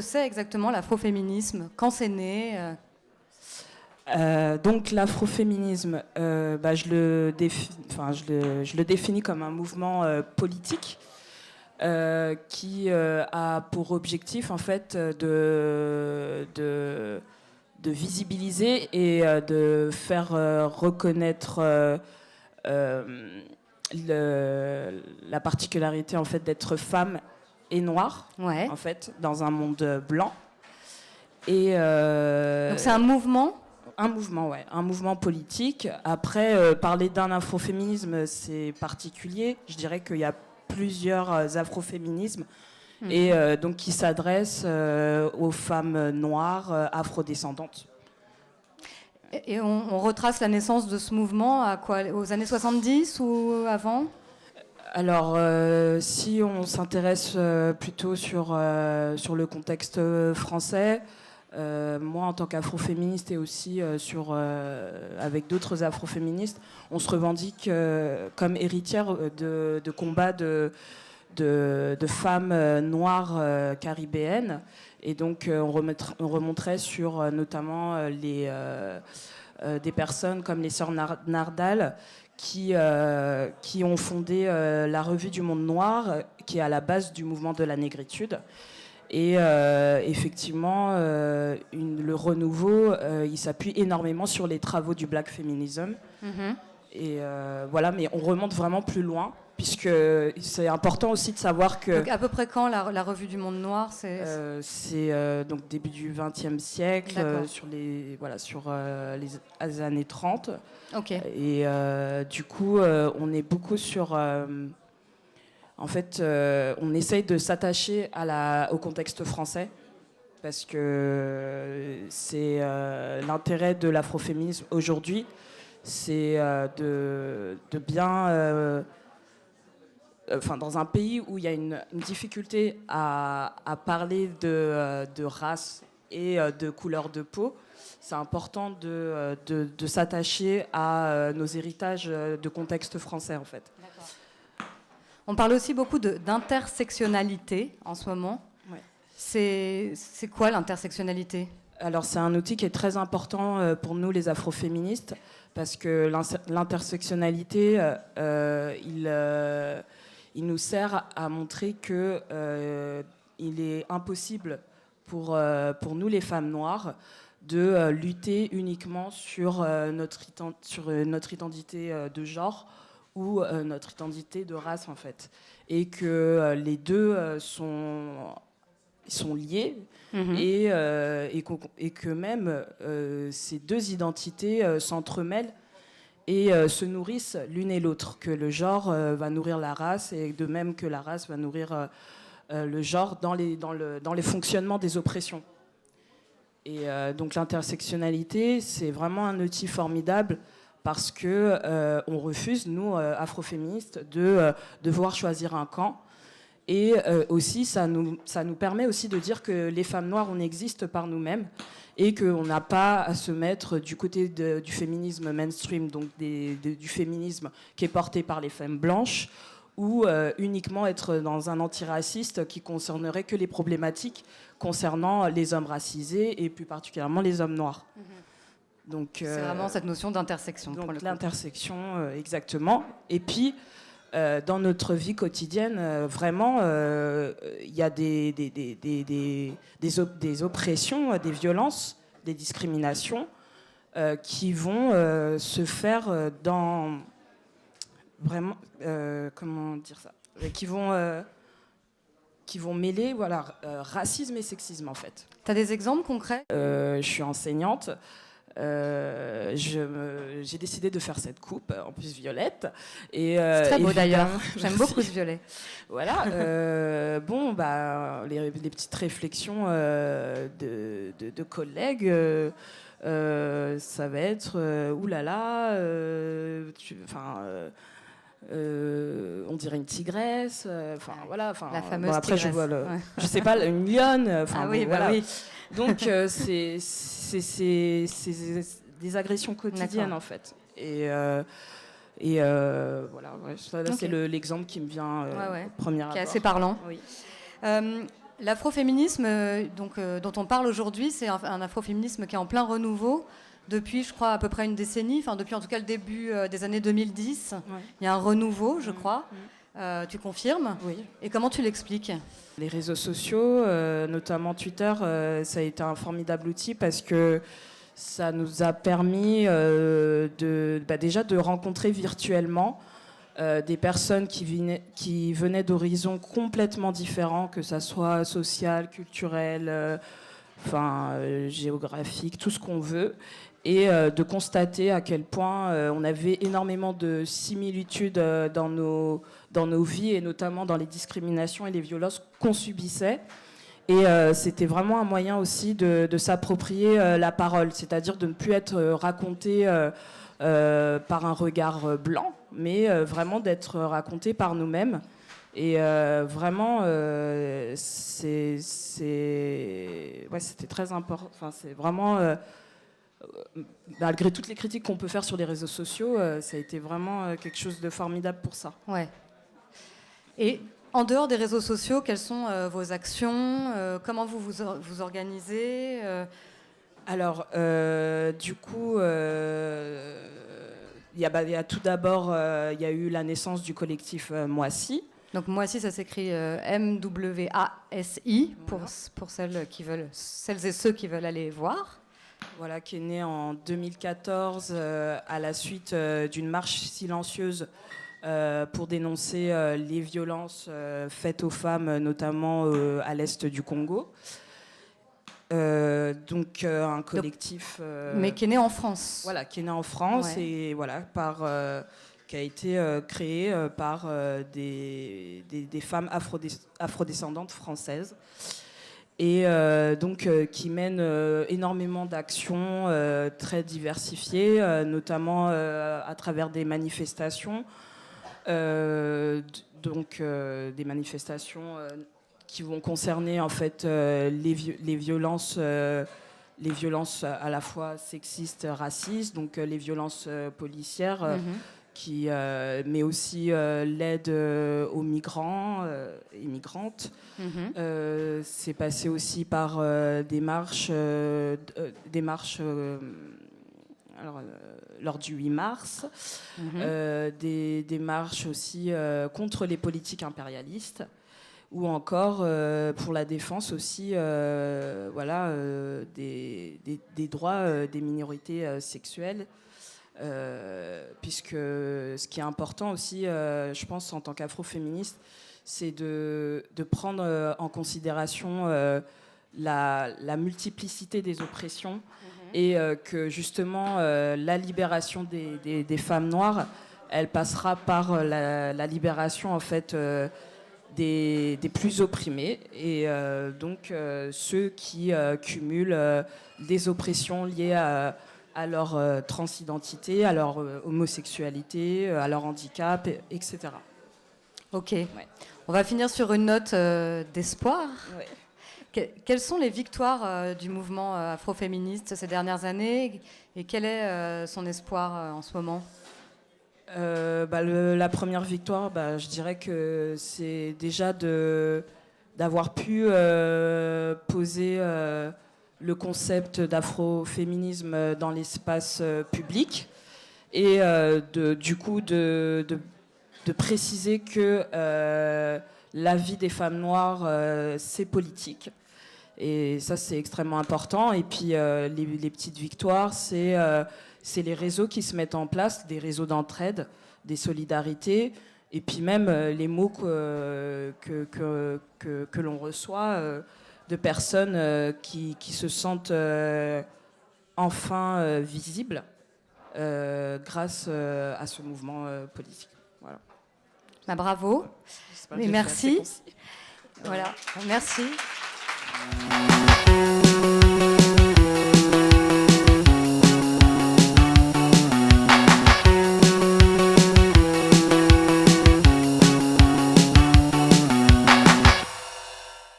que c'est exactement l'afroféminisme? Quand c'est né? Donc l'afroféminisme, je le définis comme un mouvement politique qui a pour objectif en fait de visibiliser et de faire reconnaître la particularité en fait d'être femme et noire, Ouais. en fait, dans un monde blanc. Et donc c'est un mouvement? Un mouvement, ouais, un mouvement politique. Après, parler d'un afroféminisme, c'est particulier. Je dirais qu'il y a plusieurs afroféminismes et donc qui s'adressent aux femmes noires, afrodescendantes. Et on retrace la naissance de ce mouvement à quoi? Aux années 70 ou avant? Alors, si on s'intéresse plutôt sur le contexte français, moi, en tant qu'afroféministe et aussi avec d'autres afroféministes, on se revendique comme héritière de combats de femmes noires caribéennes. Et donc, on remonterait sur notamment des personnes comme les sœurs Nardal qui ont fondé la Revue du Monde Noir, qui est à la base du mouvement de la négritude. Et effectivement, le renouveau, il s'appuie énormément sur les travaux du black feminism. Mm-hmm. Et voilà, mais on remonte vraiment plus loin, puisque c'est important aussi de savoir que... Donc à peu près quand la Revue du Monde Noir? C'est donc début du XXe siècle, sur les années 30. Ok. Et du coup, on est beaucoup sur... En fait, on essaye de s'attacher au contexte français parce que c'est l'intérêt de l'afroféminisme aujourd'hui, c'est de bien... dans un pays où il y a une difficulté à parler de race et de couleur de peau, c'est important de s'attacher à nos héritages de contexte français, en fait. D'accord. On parle aussi beaucoup d'intersectionnalité en ce moment. Ouais. C'est quoi l'intersectionnalité? Alors c'est un outil qui est très important pour nous les afroféministes parce que l'intersectionnalité, il nous sert à montrer que il est impossible pour nous les femmes noires de lutter uniquement sur notre identité de genre ou notre identité de race en fait, et que les deux sont liés. Mm-hmm. et que même ces deux identités s'entremêlent et se nourrissent l'une et l'autre, que le genre va nourrir la race et de même que la race va nourrir le genre dans les fonctionnements des oppressions. Et donc l'intersectionnalité, c'est vraiment un outil formidable parce que on refuse, nous, afroféministes, de devoir choisir un camp. Et aussi, ça nous permet aussi de dire que les femmes noires, on existe par nous-mêmes et qu'on n'a pas à se mettre du côté du féminisme mainstream, donc du féminisme qui est porté par les femmes blanches, ou uniquement être dans un antiraciste qui concernerait que les problématiques concernant les hommes racisés et plus particulièrement les hommes noirs. Mm-hmm. Donc, c'est vraiment cette notion d'intersection. Donc l'intersection, exactement. Et puis, dans notre vie quotidienne, vraiment, il y a des oppressions, des violences, des discriminations qui vont se faire dans... Vraiment, comment dire ça, qui vont mêler racisme et sexisme en fait. Tu as des exemples concrets? Je suis enseignante. J'ai décidé de faire cette coupe, en plus violette. Et, c'est très beau d'ailleurs, j'aime beaucoup ce violet. Voilà, les petites réflexions de collègues, ça va être oulala, on dirait une tigresse, voilà. La fameuse après, tigresse. Je sais pas, une lionne. Voilà. Oui. Donc c'est des agressions quotidiennes. D'accord. En fait. Et voilà, ça, là, okay. C'est l'exemple qui me vient premier abord. Qui est assez parlant. Oui. L'afroféminisme dont on parle aujourd'hui, c'est un afroféminisme qui est en plein renouveau depuis, je crois, à peu près une décennie, enfin depuis en tout cas le début des années 2010. Ouais. Il y a un renouveau, je crois. Tu confirmes? Oui. Et comment tu l'expliques? Les réseaux sociaux, notamment Twitter, ça a été un formidable outil parce que ça nous a permis déjà de rencontrer virtuellement des personnes qui venaient d'horizons complètement différents, que ça soit social, culturel, géographique, tout ce qu'on veut, et de constater à quel point on avait énormément de similitudes dans nos vies, et notamment dans les discriminations et les violences qu'on subissait. Et c'était vraiment un moyen aussi de s'approprier la parole, c'est-à-dire de ne plus être raconté par un regard blanc, mais vraiment d'être raconté par nous-mêmes. Et vraiment, c'était très important. Enfin, c'est vraiment, malgré toutes les critiques qu'on peut faire sur les réseaux sociaux, ça a été vraiment quelque chose de formidable pour ça. Ouais. Et en dehors des réseaux sociaux, quelles sont vos actions? Comment vous organisez? Alors, du coup, il y a tout d'abord, il y a eu la naissance du collectif Moissy. Donc Moissy, ça s'écrit M-W-A-S-I, pour celles et ceux qui veulent aller voir. Voilà, qui est né en 2014 à la suite d'une marche silencieuse pour dénoncer les violences faites aux femmes, notamment à l'est du Congo. Donc un collectif... mais qui est né en France. Voilà, qui est né en France, ouais. Et voilà, qui a été créé par des femmes afrodescendantes françaises. Et donc qui mène énormément d'actions très diversifiées, notamment à travers des manifestations. Des manifestations qui vont concerner en fait les violences à la fois sexistes, racistes, donc les violences policières, mais aussi l'aide aux migrants et migrantes. C'est passé aussi par des marches lors du 8 mars, des marches aussi contre les politiques impérialistes, ou encore pour la défense aussi des droits des minorités sexuelles, puisque ce qui est important aussi, je pense, en tant qu'afroféministe, c'est de prendre en considération la multiplicité des oppressions, et que justement la libération des femmes noires, elle passera par la libération en fait des plus opprimés, et donc ceux qui cumulent des oppressions liées à leur transidentité, à leur homosexualité, à leur handicap, etc. Ok. Ouais. On va finir sur une note d'espoir. Ouais. Quelles sont les victoires du mouvement afroféministe ces dernières années, et quel est son espoir en ce moment? La première victoire, je dirais que c'est déjà d'avoir pu poser le concept d'afroféminisme dans l'espace public, et du coup de préciser que la vie des femmes noires, c'est politique. Et ça, c'est extrêmement important. Et puis, les petites victoires, c'est les réseaux qui se mettent en place, des réseaux d'entraide, des solidarités, et puis même les mots que l'on reçoit de personnes qui se sentent enfin visibles grâce à ce mouvement politique. Voilà. Bravo. Et merci. Voilà. Merci.